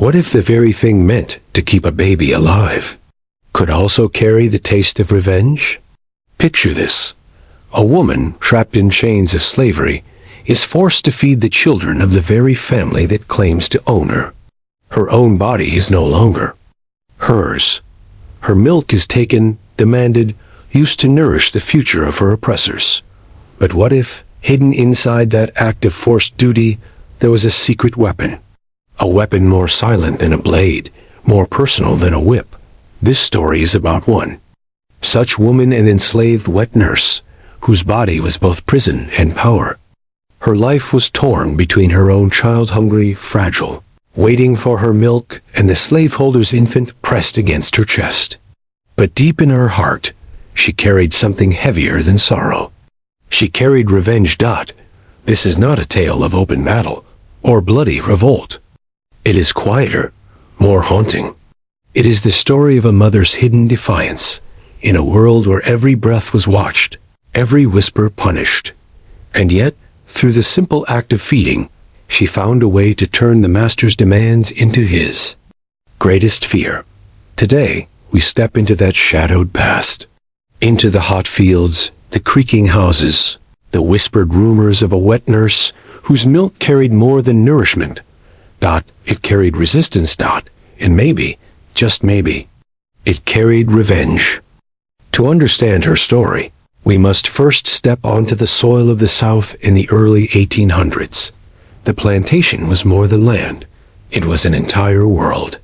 What if the very thing meant to keep a baby alive could also carry the taste of revenge? Picture this. A woman trapped in chains of slavery is forced to feed the children of the very family that claims to own her. Her own body is no longer hers. Her milk is taken, demanded, used to nourish the future of her oppressors. But what if, hidden inside that act of forced duty, there was a secret weapon? A weapon more silent than a blade, more personal than a whip. This story is about one such woman, an enslaved wet nurse, whose body was both prison and power. Her life was torn between her own child, hungry, fragile, waiting for her milk, and the slaveholder's infant pressed against her chest. But deep in her heart, she carried something heavier than sorrow. She carried revenge. This is not a tale of open battle or bloody revolt. It is quieter, more haunting. It is the story of a mother's hidden defiance in a world where every breath was watched, every whisper punished. And yet, through the simple act of feeding, she found a way to turn the master's demands into his greatest fear. Today, we step into that shadowed past, into the hot fields, the creaking houses, the whispered rumors of a wet nurse whose milk carried more than nourishment. It carried resistance. And maybe, just maybe, it carried revenge. To understand her story, we must first step onto the soil of the South in the early 1800s. The plantation was more than land. It was an entire world.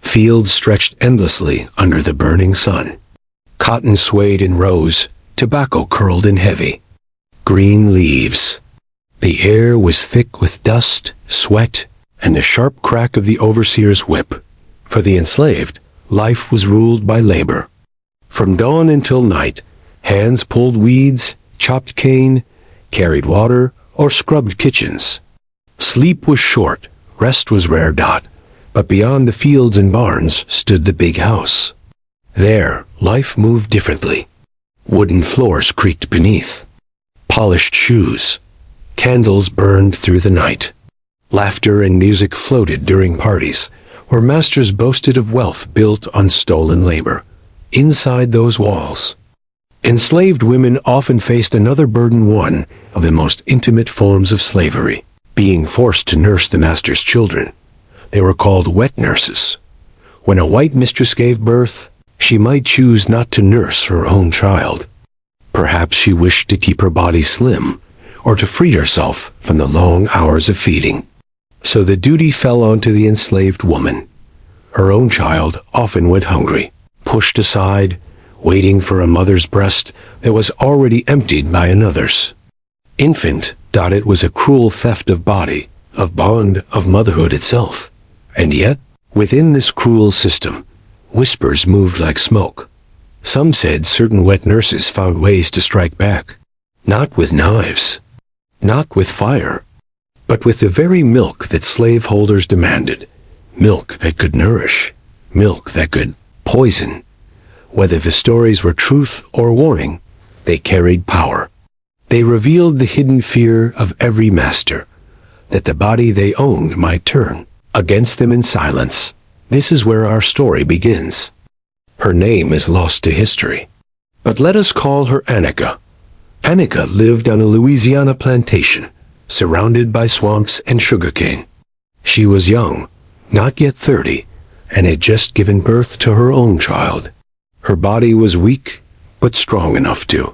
Fields stretched endlessly under the burning sun. Cotton swayed in rows, tobacco curled in heavy green leaves. The air was thick with dust, sweat, and the sharp crack of the overseer's whip. For the enslaved, life was ruled by labor. From dawn until night, hands pulled weeds, chopped cane, carried water, or scrubbed kitchens. Sleep was short, rest was rare. But beyond the fields and barns stood the big house. There, life moved differently. Wooden floors creaked beneath. Polished shoes. Candles burned through the night. Laughter and music floated during parties, where masters boasted of wealth built on stolen labor. Inside those walls, enslaved women often faced another burden, one of the most intimate forms of slavery, being forced to nurse the master's children. They were called wet nurses. When a white mistress gave birth, she might choose not to nurse her own child. Perhaps she wished to keep her body slim, or to free herself from the long hours of feeding. So the duty fell onto the enslaved woman. Her own child often went hungry, pushed aside, waiting for a mother's breast that was already emptied by another's. Infant. It was a cruel theft of body, of bond, of motherhood itself. And yet, within this cruel system, whispers moved like smoke. Some said certain wet nurses found ways to strike back, not with knives, not with fire, but with the very milk that slaveholders demanded. Milk that could nourish, milk that could poison. Whether the stories were truth or warning, they carried power. They revealed the hidden fear of every master, that the body they owned might turn against them in silence. This is where our story begins. Her name is lost to history, but let us call her Annika. Annika lived on a Louisiana plantation, surrounded by swamps and sugarcane. She was young, not yet 30, and had just given birth to her own child. Her body was weak, but strong enough to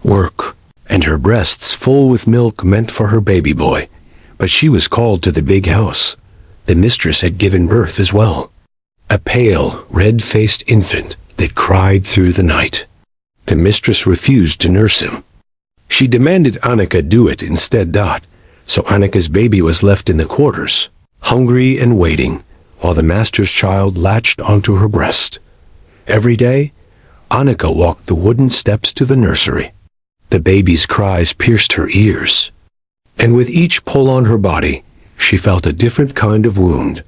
work, and her breasts full with milk meant for her baby boy. But she was called to the big house. The mistress had given birth as well. A pale, red-faced infant that cried through the night. The mistress refused to nurse him. She demanded Annika do it instead. So Annika's baby was left in the quarters, hungry and waiting, while the master's child latched onto her breast. Every day, Annika walked the wooden steps to the nursery. The baby's cries pierced her ears, and with each pull on her body, she felt a different kind of wound.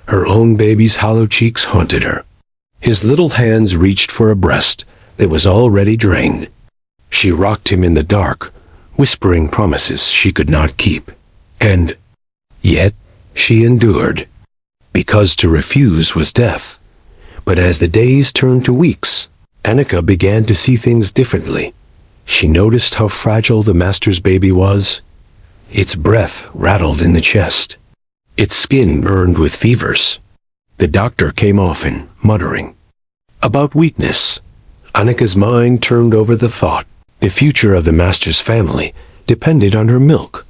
Her own baby's hollow cheeks haunted her. His little hands reached for a breast that was already drained. She rocked him in the dark, whispering promises she could not keep. And yet, she endured. because to refuse was death. But as the days turned to weeks, Annika began to see things differently. She noticed how fragile the master's baby was. Its breath rattled in the chest. Its skin burned with fevers. The doctor came often, muttering about weakness. Annika's mind turned over the thought. The future of the master's family depended on her milk.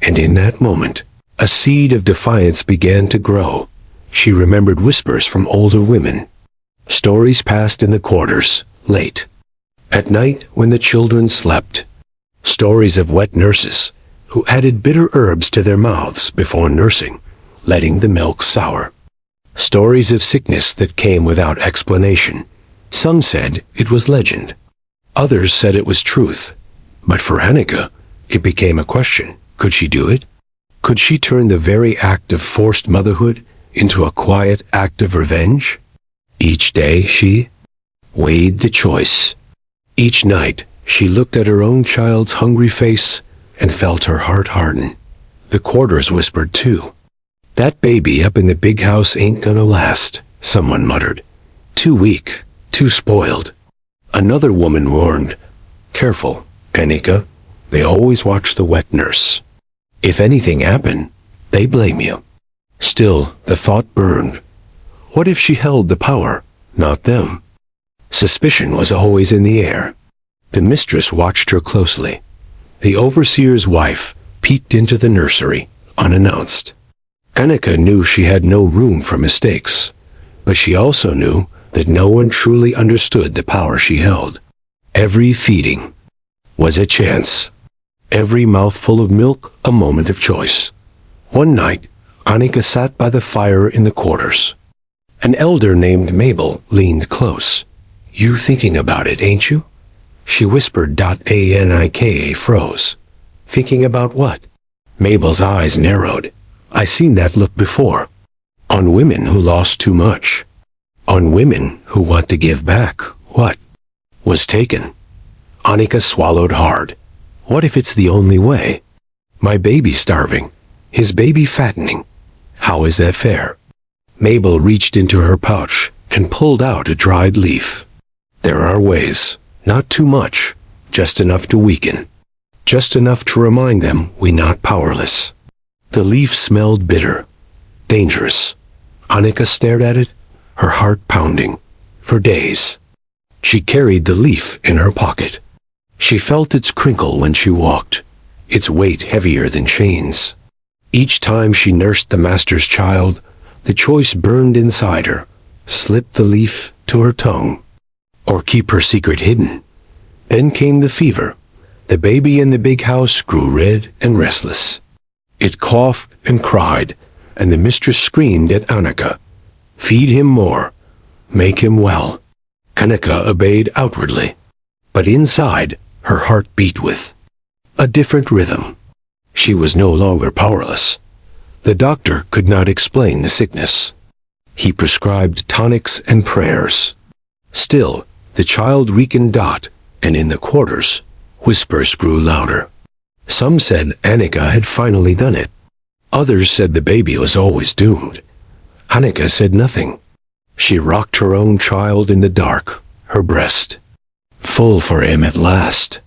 And in that moment, a seed of defiance began to grow. She remembered whispers from older women. Stories passed in the quarters, late. At night, when the children slept. Stories of wet nurses who added bitter herbs to their mouths before nursing, letting the milk sour. Stories of sickness that came without explanation. Some said it was legend. Others said it was truth. But for Annika, it became a question. Could she do it? Could she turn the very act of forced motherhood into a quiet act of revenge? Each day she weighed the choice. Each night she looked at her own child's hungry face and felt her heart harden. The quarters whispered too. That baby up in the big house ain't gonna last, someone muttered. Too weak, too spoiled. Another woman warned, careful, Annika, they always watch the wet nurse. If anything happened, they blame you. Still, the thought burned. What if she held the power, not them? Suspicion was always in the air. The mistress watched her closely. The overseer's wife peeked into the nursery, unannounced. Annika knew she had no room for mistakes, but she also knew that no one truly understood the power she held. Every feeding was a chance. Every mouthful of milk a moment of choice. One night, Annika sat by the fire in the quarters. An elder named Mabel leaned close. You thinking about it, ain't you? She whispered. Anika froze. Thinking about what? Mabel's eyes narrowed. I seen that look before. On women who lost too much. On women who want to give back what was taken. Annika swallowed hard. What if it's the only way? My baby starving. His baby fattening. How is that fair? Mabel reached into her pouch and pulled out a dried leaf. There are ways. Not too much. Just enough to weaken. Just enough to remind them we're not powerless. The leaf smelled bitter. Dangerous. Annika stared at it, her heart pounding. For days. She carried the leaf in her pocket. She felt its crinkle when she walked, its weight heavier than chains. Each time she nursed the master's child, the choice burned inside her. Slip the leaf to her tongue, or keep her secret hidden. Then came the fever. The baby in the big house grew red and restless. It coughed and cried, and the mistress screamed at Annika. Feed him more. Make him well. Annika obeyed outwardly, but inside her heart beat with a different rhythm. She was no longer powerless. The doctor could not explain the sickness. He prescribed tonics and prayers. Still, the child weakened. And in the quarters, whispers grew louder. Some said Annika had finally done it. Others said the baby was always doomed. Annika said nothing. She rocked her own child in the dark, her breast. Full for him at last.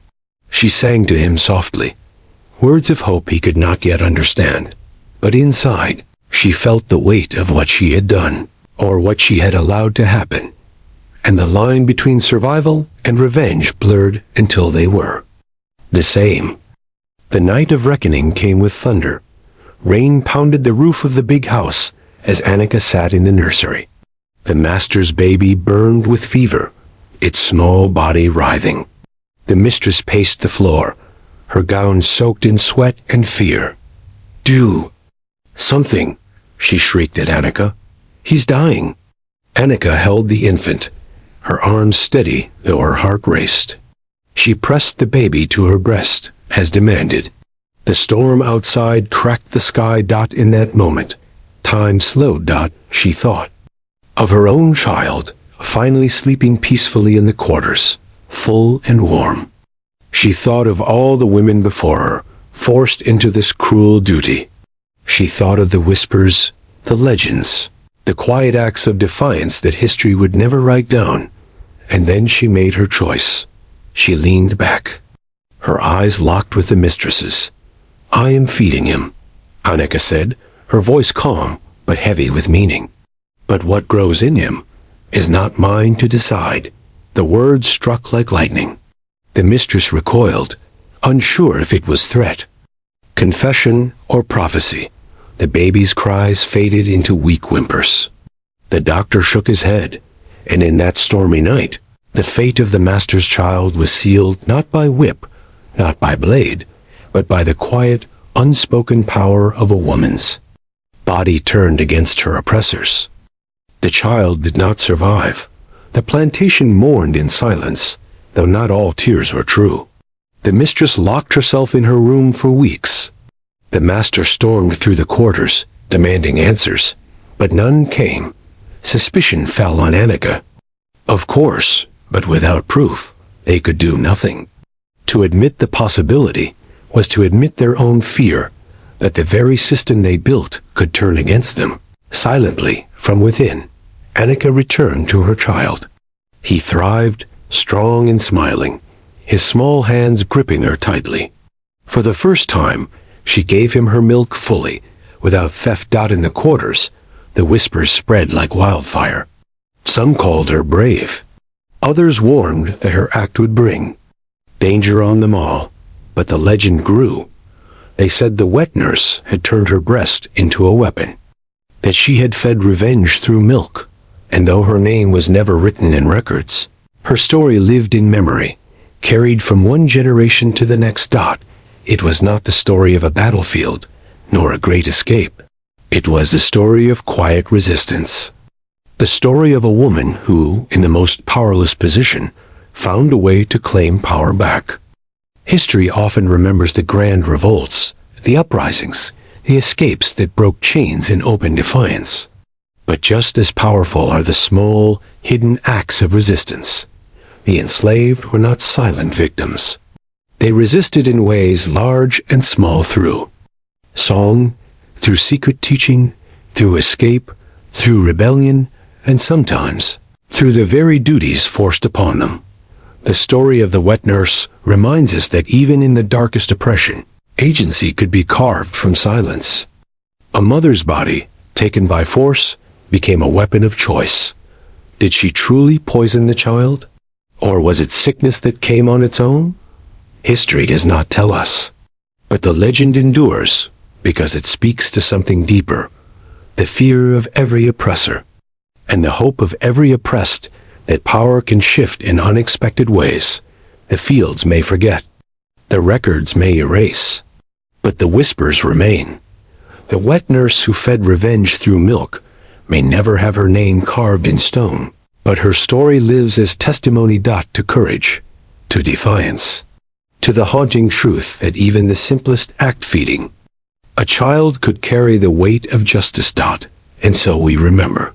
She sang to him softly, words of hope he could not yet understand. But inside, she felt the weight of what she had done, or what she had allowed to happen. And the line between survival and revenge blurred until they were the same. The night of reckoning came with thunder. Rain pounded the roof of the big house as Annika sat in the nursery. The master's baby burned with fever, its small body writhing. The mistress paced the floor, her gown soaked in sweat and fear. Do something, she shrieked at Annika. He's dying. Annika held the infant, her arms steady though her heart raced. She pressed the baby to her breast, as demanded. The storm outside cracked the sky. In that moment, time slowed. She thought of her own child, finally sleeping peacefully in the quarters, full and warm. She thought of all the women before her, forced into this cruel duty. She thought of the whispers, the legends, The quiet acts of defiance that history would never write down. And then she made her choice. She leaned back. Her eyes locked with the mistress's. "I am feeding him," Annika said, her voice calm but heavy with meaning. "But what grows in him is not mine to decide." The words struck like lightning. The mistress recoiled, unsure if it was threat, confession, or prophecy. The baby's cries faded into weak whimpers. The doctor shook his head, and in that stormy night, the fate of the master's child was sealed not by whip, not by blade, but by the quiet, unspoken power of a woman's body turned against her oppressors. The child did not survive. The plantation mourned in silence, though not all tears were true. The mistress locked herself in her room for weeks. The master stormed through the quarters, demanding answers, but none came. Suspicion fell on Annika. Of course, but without proof, they could do nothing. To admit the possibility was to admit their own fear that the very system they built could turn against them. Silently, from within, Annika returned to her child. He thrived, strong and smiling, his small hands gripping her tightly. For the first time, she gave him her milk fully, without theft out in the quarters. The whispers spread like wildfire. Some called her brave. Others warned that her act would bring danger on them all. But the legend grew. They said the wet nurse had turned her breast into a weapon, that she had fed revenge through milk, and though her name was never written in records, her story lived in memory, carried from one generation to the next. It was not the story of a battlefield, nor a great escape. It was the story of quiet resistance. The story of a woman who, in the most powerless position, found a way to claim power back. History often remembers the grand revolts, the uprisings, the escapes that broke chains in open defiance. But just as powerful are the small, hidden acts of resistance. The enslaved were not silent victims. They resisted in ways large and small through song, through secret teaching, through escape, through rebellion, and sometimes through the very duties forced upon them. The story of the wet nurse reminds us that even in the darkest oppression, agency could be carved from silence. A mother's body, taken by force, became a weapon of choice. Did she truly poison the child? Or was it sickness that came on its own? History does not tell us. But the legend endures because it speaks to something deeper, the fear of every oppressor, and the hope of every oppressed that power can shift in unexpected ways. The fields may forget, the records may erase, but the whispers remain. The wet nurse who fed revenge through milk may never have her name carved in stone, but her story lives as testimony to courage, to defiance, to the haunting truth that even the simplest act, feeding a child, could carry the weight of justice. And so we remember.